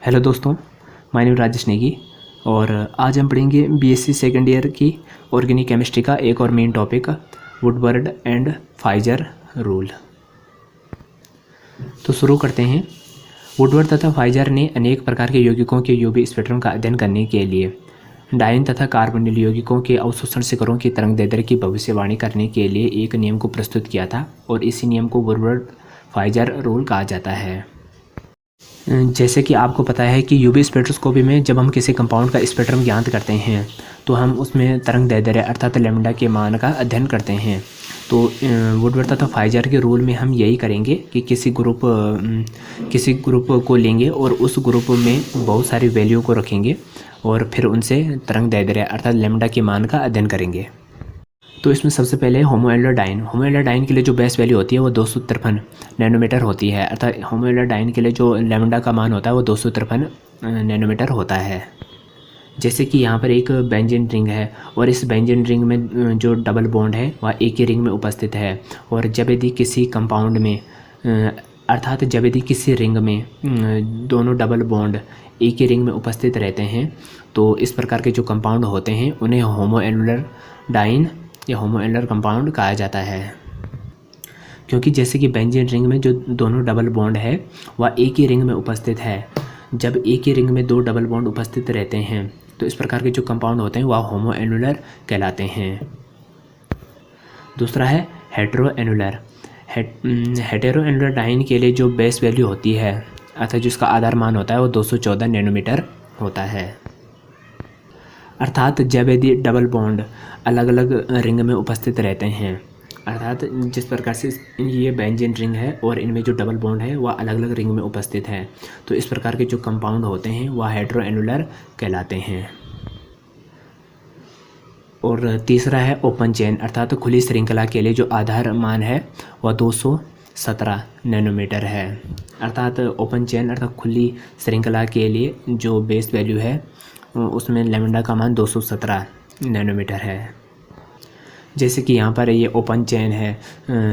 Hello दोस्तों, my name Rajesh Negi और आज हम पढ़ेंगे बीएससी सेकेंड ईयर की ऑर्गेनिक केमिस्ट्री का एक और main topic Woodward and Pfizer rule. तो शुरू करते हैं। वुडवर्ड तथा फाइजर ने अनेक प्रकार के यौगिकों के यूवी स्पेक्ट्रम का अध्ययन करने के लिए डाइन तथा कार्बोनिल यौगिकों के अवशोषण शिखरों की तरंगदैर्ध्य की भविष्यवाणी करने के लिए एक नियम को प्रस्तुत किया था और इसी नियम को वुडवर्ड फाइजर रूल कहा जाता है। जैसे कि आपको पता है कि यूवी स्पेक्ट्रोस्कोपी में जब हम किसी कंपाउंड का स्पेक्ट्रम ज्ञात करते हैं तो हम उसमें तरंगदैर्ध्य अर्थात लैम्ब्डा के मान का अध्ययन करते हैं। तो वुडवर्ड तथा फाइजर के रूल में हम यही करेंगे कि किसी ग्रुप को लेंगे और उस ग्रुप में बहुत सारी वैल्यू को रखेंगे और फिर उनसे तरंगदैर्ध्य अर्थात लैम्ब्डा के मान का अध्ययन करेंगे। तो इसमें सबसे पहले होमोएल्डरडाइन के लिए जो बेस वैल्यू होती है वो 253 नैनोमीटर होती है, अर्थात होमोएल्डरडाइन के लिए जो लैम्ब्डा का मान होता है वो 253 नैनोमीटर होता है। जैसे कि यहाँ पर एक बेंजीन रिंग है और इस बेंजीन रिंग में जो डबल बॉन्ड है वह एक ही रिंग में उपस्थित है और जब यदि किसी कंपाउंड में अर्थात जब यदि किसी रिंग में दोनों डबल बॉन्ड एक ही रिंग में उपस्थित रहते हैं तो इस प्रकार के जो कंपाउंड होते हैं उन्हें होमोएल्डरडाइन या होमोएल्डर कंपाउंड कहा जाता है। क्योंकि जैसे कि बेंजीन रिंग में जो दोनों डबल बॉन्ड है वह एक ही रिंग में उपस्थित है। जब एक ही रिंग में दो डबल बॉन्ड उपस्थित रहते हैं तो इस प्रकार के जो कंपाउंड होते हैं वह होमोएल्डर कहलाते हैं। दूसरा है हेटेरोएल्युलर। हेटेरोएल्युलरडाइन के लिए जो बेस वैल्यू होती है अर्थात जिसका आधार मान होता है वो 214 नैनोमीटर होता है। अर्थात जब यदि डबल बॉन्ड अलग अलग रिंग में उपस्थित रहते हैं, अर्थात जिस प्रकार से ये बेंजीन रिंग है और इनमें जो डबल बॉन्ड है वह अलग अलग रिंग में उपस्थित है तो इस प्रकार के जो कंपाउंड होते हैं वह हेटेरोएल्युलर कहलाते हैं। और तीसरा है ओपन चेन, अर्थात खुली श्रृंखला के लिए जो आधार मान है वह 217 नैनोमीटर है। अर्थात ओपन चेन अर्थात खुली श्रृंखला के लिए जो बेस वैल्यू है उसमें लैम्ब्डा का मान 217 नैनोमीटर है। जैसे कि यहाँ पर ये ओपन चेन है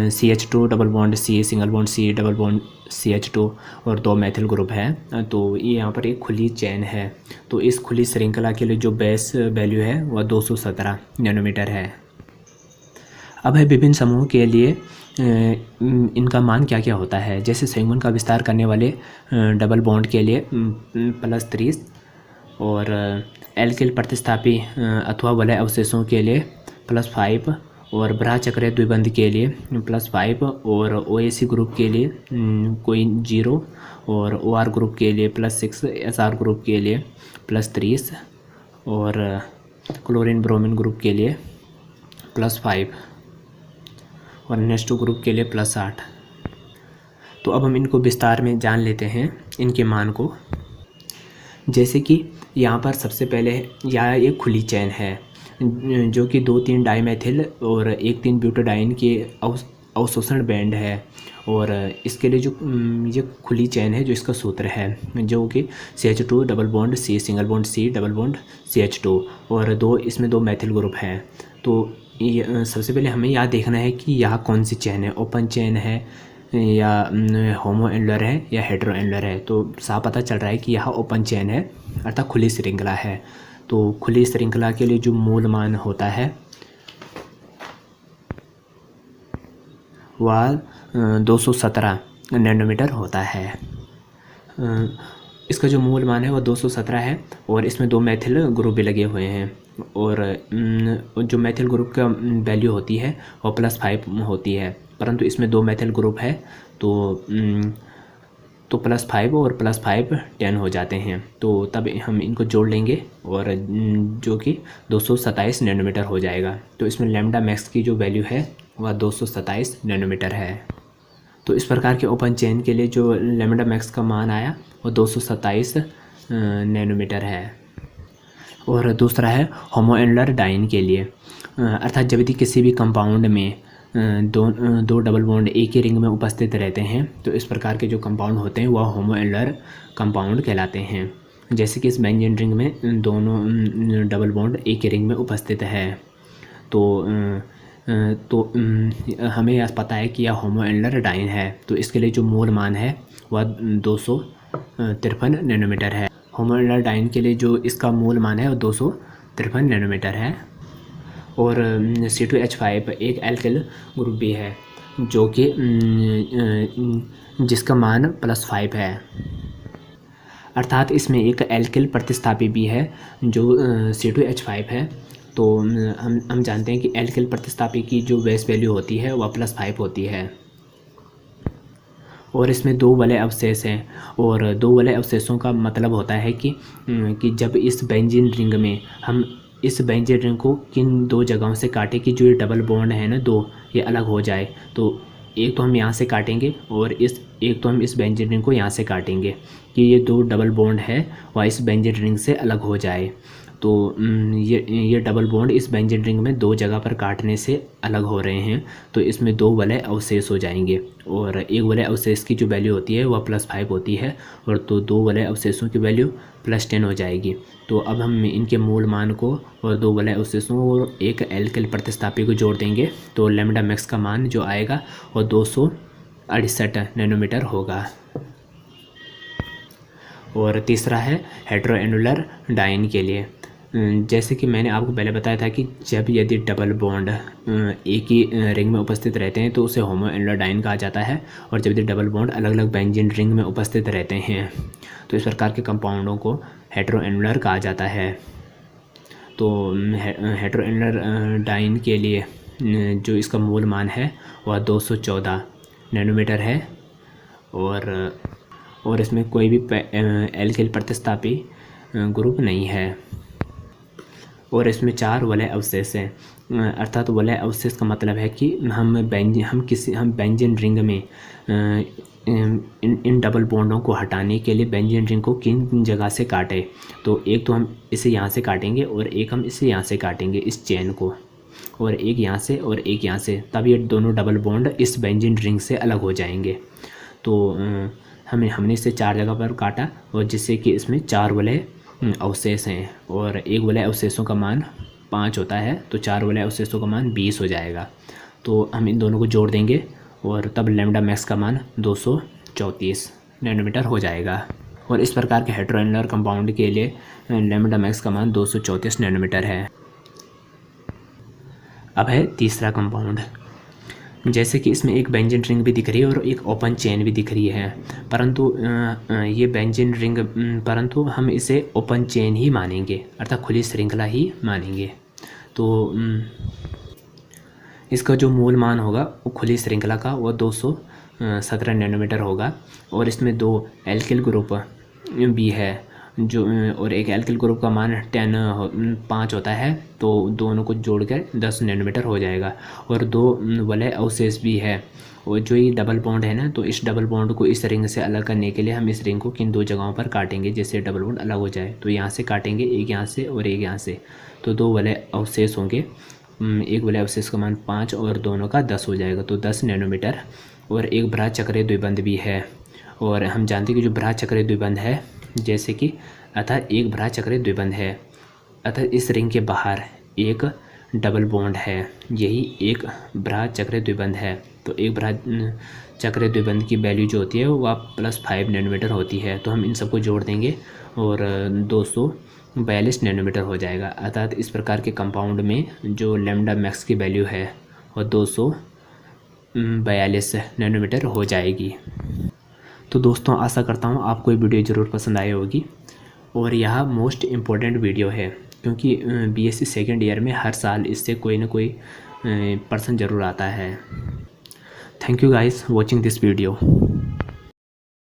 CH2 double bond C single bond C double bond CH2 और दो मैथिल ग्रुप है, तो ये यहाँ पर एक खुली चेन है। तो इस खुली श्रृंखला के लिए जो बेस वैल्यू है वह 217 नैनोमीटर है। अब है विभिन्न समूहों के लिए इनका मान क्या क्या होता है। जैसे संयुग्मन का विस्तार करने वाले डबल बॉन्ड के लिए +30 और एल्किल प्रतिस्थापी अथवा वलय अवशेषों के लिए +5 और ब्रह्मचक्रीय द्विबंध के लिए +5 और OAC ग्रुप के लिए कोई 0 और OR ग्रुप के लिए +6, SR ग्रुप के लिए +30 और क्लोरीन ब्रोमीन ग्रुप के लिए +5 और NH2 ग्रुप के लिए +8। तो अब हम इनको विस्तार में जान लेते हैं इनके मान को। जैसे कि यहाँ पर सबसे पहले यह एक खुली चेन है जो कि 2-3 डाइमेथिल और 1-3 ब्यूटाडाइन के अवशोषण बैंड है और इसके लिए जो ये खुली चेन है जो इसका सूत्र है जो कि CH2 double bond C single bond C double bond CH2 और इसमें दो मैथिल ग्रुप हैं। तो ये सबसे पहले हमें यह देखना है कि यह कौन सी चेन है, ओपन चेन है या होमोएल्युलर है या हेटेरोएल्युलर है। तो साफ पता चल रहा है कि यह ओपन चेन है अर्थात खुली श्रृंखला है। तो खुली श्रृंखला के लिए जो मूल मान होता है वह 217 नैनोमीटर होता है। इसका जो मूल मान है वह 217 है और इसमें दो मैथिल ग्रुप भी लगे हुए हैं और जो मैथिल ग्रुप का वैल्यू होती है वह +5 होती है, परंतु इसमें दो मैथिल ग्रुप है तो +5 और +5 10 हो जाते हैं। तो तब हम इनको जोड़ लेंगे और जो कि 227 नैनोमीटर हो जाएगा। तो इसमें लैम्ब्डा मैक्स की जो वैल्यू है वह 227 नैनोमीटर है। तो इस प्रकार के ओपन चेन के लिए जो लैम्ब्डा मैक्स का मान आया वो 227 नैनोमीटर है। और दूसरा है होमोएल्युलरडाइन के लिए, अर्थात जब यदि किसी भी कंपाउंड में दो डबल बॉन्ड एक ही रिंग में उपस्थित रहते हैं तो इस प्रकार के जो कंपाउंड होते हैं वह होमोएल्युलर कंपाउंड कहलाते हैं। जैसे कि इस बेंजीन रिंग में दोनों डबल बॉन्ड एक ही रिंग में उपस्थित है तो हमें पता है कि यह होमोएल्युलरडाइन है। तो इसके लिए जो मूल मान है वह 253 नैनोमीटर है। होमोइनर डाइन के लिए जो इसका मूल मान है वो 253 नैनोमीटर है। और C2H5 एक एल्किल ग्रुप भी है जो कि जिसका मान +5 है, अर्थात इसमें एक एल्किल प्रतिस्थापी भी है जो C2H5 है। तो हम जानते हैं कि एल्किल प्रतिस्थापी की जो बेस वैल्यू होती है वह +5 होती है। और इसमें 2 वलय अवशेष हैं, और 2 वलय अवशेषों का मतलब होता है कि जब इस बेंजीन रिंग में हम इस बेंजीन रिंग को किन 2 जगहों से काटें कि जो ये डबल बॉन्ड है ना 2, ये अलग हो जाए। तो एक तो हम यहाँ से काटेंगे और एक तो हम इस बेंजीन रिंग को यहाँ से काटेंगे कि ये 2 डबल बॉन्ड है वह इस बेंजीन रिंग से अलग हो जाए। तो ये डबल बॉन्ड इस बेंजीन रिंग में 2 जगह पर काटने से अलग हो रहे हैं, तो इसमें 2 वलय अवशेष हो जाएंगे। और एक वलय अवशेष की जो वैल्यू होती है वह +5 होती है, और तो 2 वलय अवशेषों की वैल्यू +10 हो जाएगी। तो अब हम इनके मूल मान को और 2 वलय अवशेषों और एक एल्किल प्रतिस्थापी को जोड़ देंगे, तो लैम्ब्डा मैक्स का मान जो आएगा वो 268 नैनोमीटर होगा। और तीसरा है हेटेरोएनुलर डाइन के लिए। जैसे कि मैंने आपको पहले बताया था कि जब यदि डबल बॉन्ड एक ही रिंग में उपस्थित रहते हैं तो उसे होमोएनुलर डाइन कहा जाता है, और जब यदि डबल बॉन्ड अलग अलग बेंजीन रिंग में उपस्थित रहते हैं तो इस प्रकार के कंपाउंडों को हेटेरोएनुलर कहा जाता है। तो हेटेरोएनुलर डाइन के लिए जो इसका मूल मान है वह 214 नैनोमीटर है, और इसमें कोई भी एल्किल प्रतिस्थापी ग्रुप नहीं है। और इसमें 4 वलय अवशेष हैं, अर्थात वलय अवशेष का मतलब है कि हम बेंजीन रिंग में इन डबल बॉन्डों को हटाने के लिए बेंजीन रिंग को किन जगह से काटें। तो एक तो हम इसे यहाँ से काटेंगे और एक हम इसे यहाँ से काटेंगे, इस चेन को, और एक यहाँ से और एक यहाँ से, तब ये दोनों डबल बॉन्ड इस बेंजीन रिंग से अलग हो जाएंगे। तो हमने इसे 4 जगह पर काटा, और जिससे कि इसमें 4 वलय अवशेष हैं, और एक वलय अवशेषों का मान 5 होता है, तो 4 वलय अवशेषों का मान 20 हो जाएगा। तो हम इन दोनों को जोड़ देंगे और तब लैम्ब्डा मैक्स का मान 234 नैनोमीटर हो जाएगा। और इस प्रकार के हेटेरोएनुलर कंपाउंड के लिए लैम्ब्डा मैक्स का मान 234 नैनोमीटर है। अब है तीसरा कंपाउंड। जैसे कि इसमें एक बेंजीन रिंग भी दिख रही है और एक ओपन चेन भी दिख रही है, परंतु ये बेंजीन रिंग, परंतु हम इसे ओपन चेन ही मानेंगे, अर्थात खुली श्रृंखला ही मानेंगे। तो इसका जो मूल मान होगा वो खुली श्रृंखला का वो 217 नैनोमीटर होगा। और इसमें 2 एल्किल ग्रुप भी है जो, और एक एल्किल ग्रुप का मान 5 होता है, तो दोनों को जोड़कर 10 नैनोमीटर हो जाएगा। और 2 वलय अवशेष भी है, और जो ये डबल बॉन्ड है ना, तो इस डबल बॉन्ड को इस रिंग से अलग करने के लिए हम इस रिंग को किन 2 जगहों पर काटेंगे जिससे डबल बॉन्ड अलग हो जाए। तो यहाँ से काटेंगे, एक यहाँ से और एक यहाँ से, तो 2 वलय अवशेष होंगे। एक वलय अवशेष का मान 5 और दोनों का 10 हो जाएगा, तो 10 नैनोमीटर। और एक भ्रा चक्रीय द्विबंध भी है, और हम जानते हैं कि जो भ्रा चक्रीय द्विबंध है, जैसे कि अर्थात एक भ्रा चक्रीय द्विबंध है, अर्थात इस रिंग के बाहर एक डबल बॉन्ड है, यही एक भ्रा चक्रीय द्विबंध है। तो एक भ्रा चक्रीय द्विबंध की वैल्यू जो होती है वह +5 नैनोमीटर होती है। तो हम इन सबको जोड़ देंगे और 242 नैनोमीटर हो जाएगा। अर्थात इस प्रकार के कंपाउंड में जो लैम्ब्डा मैक्स की वैल्यू है वह 242 नैनोमीटर हो जाएगी। तो दोस्तों, आशा करता हूँ आपको ये वीडियो ज़रूर पसंद आई होगी, और यह मोस्ट इम्पोर्टेंट वीडियो है क्योंकि BSc सेकेंड ईयर में हर साल इससे कोई ना कोई पर्सन ज़रूर आता है। Thank you guys watching this video.